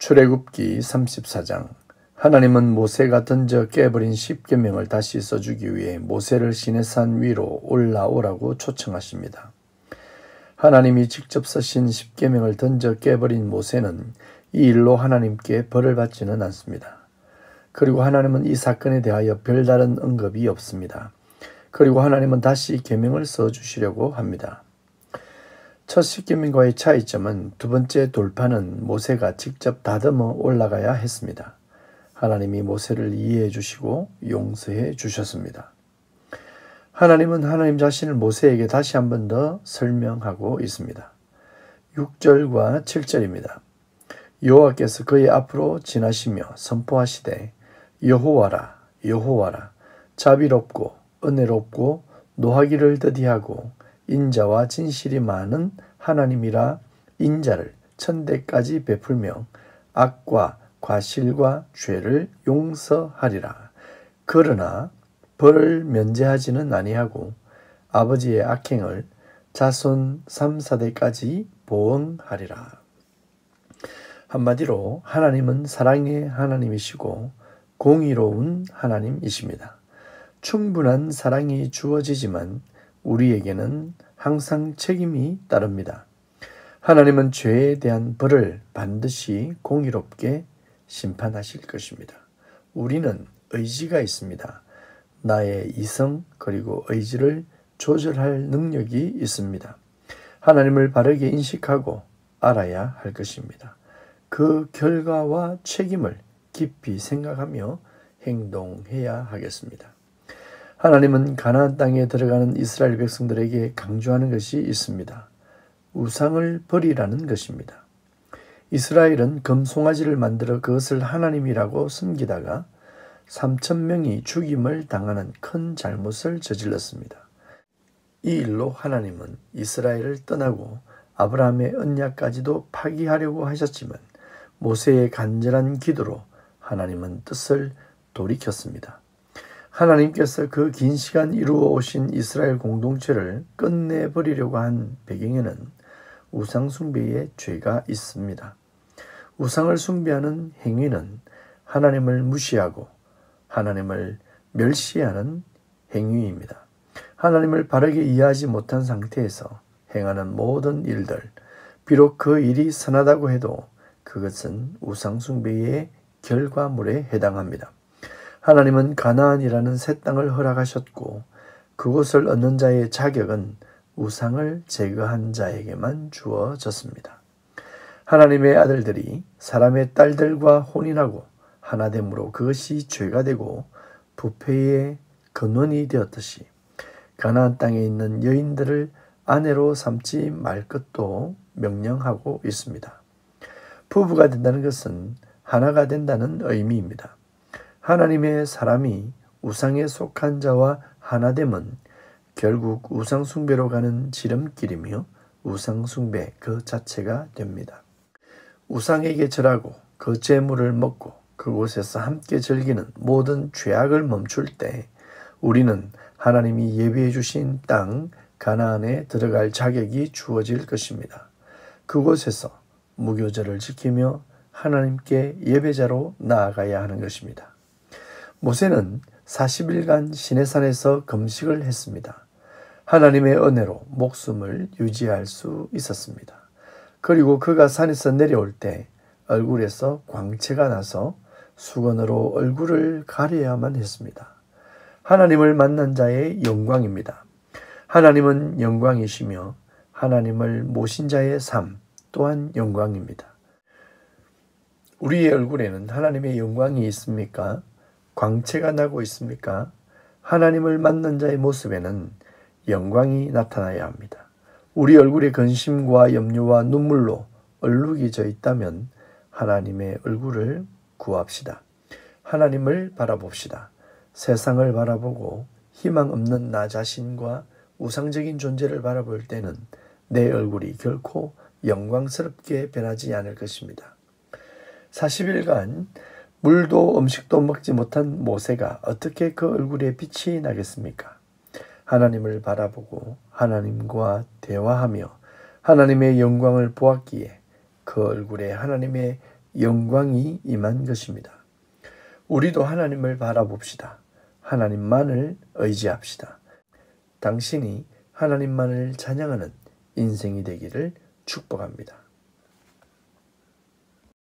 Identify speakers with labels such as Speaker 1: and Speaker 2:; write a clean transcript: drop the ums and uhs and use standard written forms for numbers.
Speaker 1: 출애굽기 34장. 하나님은 모세가 던져 깨버린 십계명을 다시 써주기 위해 모세를 시내산 위로 올라오라고 초청하십니다. 하나님이 직접 쓰신 십계명을 던져 깨버린 모세는 이 일로 하나님께 벌을 받지는 않습니다. 그리고 하나님은 이 사건에 대하여 별다른 언급이 없습니다. 그리고 하나님은 다시 계명을 써주시려고 합니다. 첫 십계명과의 차이점은 두 번째 돌파는 모세가 직접 다듬어 올라가야 했습니다. 하나님이 모세를 이해해 주시고 용서해 주셨습니다. 하나님은 하나님 자신을 모세에게 다시 한 번 더 설명하고 있습니다. 6절과 7절입니다. 여호와께서 그의 앞으로 지나시며 선포하시되 여호와라 여호와라 자비롭고 은혜롭고 노하기를 더디하고 인자와 진실이 많은 하나님이라 인자를 천대까지 베풀며 악과 과실과 죄를 용서하리라. 그러나 벌을 면제하지는 아니하고 아버지의 악행을 자손 3, 4대까지 보응하리라. 한마디로 하나님은 사랑의 하나님이시고 공의로운 하나님이십니다. 충분한 사랑이 주어지지만 우리에게는 항상 책임이 따릅니다. 하나님은 죄에 대한 벌을 반드시 공의롭게 심판하실 것입니다. 우리는 의지가 있습니다. 나의 이성 그리고 의지를 조절할 능력이 있습니다. 하나님을 바르게 인식하고 알아야 할 것입니다. 그 결과와 책임을 깊이 생각하며 행동해야 하겠습니다. 하나님은 가나안 땅에 들어가는 이스라엘 백성들에게 강조하는 것이 있습니다. 우상을 버리라는 것입니다. 이스라엘은 금송아지를 만들어 그것을 하나님이라고 숨기다가 3,000명이 죽임을 당하는 큰 잘못을 저질렀습니다. 이 일로 하나님은 이스라엘을 떠나고 아브라함의 언약까지도 파기하려고 하셨지만 모세의 간절한 기도로 하나님은 뜻을 돌이켰습니다. 하나님께서 그 긴 시간 이루어 오신 이스라엘 공동체를 끝내버리려고 한 배경에는 우상 숭배의 죄가 있습니다. 우상을 숭배하는 행위는 하나님을 무시하고 하나님을 멸시하는 행위입니다. 하나님을 바르게 이해하지 못한 상태에서 행하는 모든 일들, 비록 그 일이 선하다고 해도 그것은 우상 숭배의 결과물에 해당합니다. 하나님은 가나안이라는 새 땅을 허락하셨고 그곳을 얻는 자의 자격은 우상을 제거한 자에게만 주어졌습니다. 하나님의 아들들이 사람의 딸들과 혼인하고 하나됨으로 그것이 죄가 되고 부패의 근원이 되었듯이 가나안 땅에 있는 여인들을 아내로 삼지 말 것도 명령하고 있습니다. 부부가 된다는 것은 하나가 된다는 의미입니다. 하나님의 사람이 우상에 속한 자와 하나됨은 결국 우상숭배로 가는 지름길이며 우상숭배 그 자체가 됩니다. 우상에게 절하고 그 제물을 먹고 그곳에서 함께 즐기는 모든 죄악을 멈출 때 우리는 하나님이 예비해 주신 땅 가나안에 들어갈 자격이 주어질 것입니다. 그곳에서 무교절을 지키며 하나님께 예배자로 나아가야 하는 것입니다. 모세는 40일간 시내산에서 금식을 했습니다. 하나님의 은혜로 목숨을 유지할 수 있었습니다. 그리고 그가 산에서 내려올 때 얼굴에서 광채가 나서 수건으로 얼굴을 가려야만 했습니다. 하나님을 만난 자의 영광입니다. 하나님은 영광이시며 하나님을 모신 자의 삶 또한 영광입니다. 우리의 얼굴에는 하나님의 영광이 있습니까? 광채가 나고 있습니까? 하나님을 만난 자의 모습에는 영광이 나타나야 합니다. 우리 얼굴에 근심과 염려와 눈물로 얼룩이 져 있다면 하나님의 얼굴을 구합시다. 하나님을 바라봅시다. 세상을 바라보고 희망 없는 나 자신과 우상적인 존재를 바라볼 때는 내 얼굴이 결코 영광스럽게 변하지 않을 것입니다. 40일간 물도 음식도 먹지 못한 모세가 어떻게 그 얼굴에 빛이 나겠습니까? 하나님을 바라보고 하나님과 대화하며 하나님의 영광을 보았기에 그 얼굴에 하나님의 영광이 임한 것입니다. 우리도 하나님을 바라봅시다. 하나님만을 의지합시다. 당신이 하나님만을 찬양하는 인생이 되기를 축복합니다.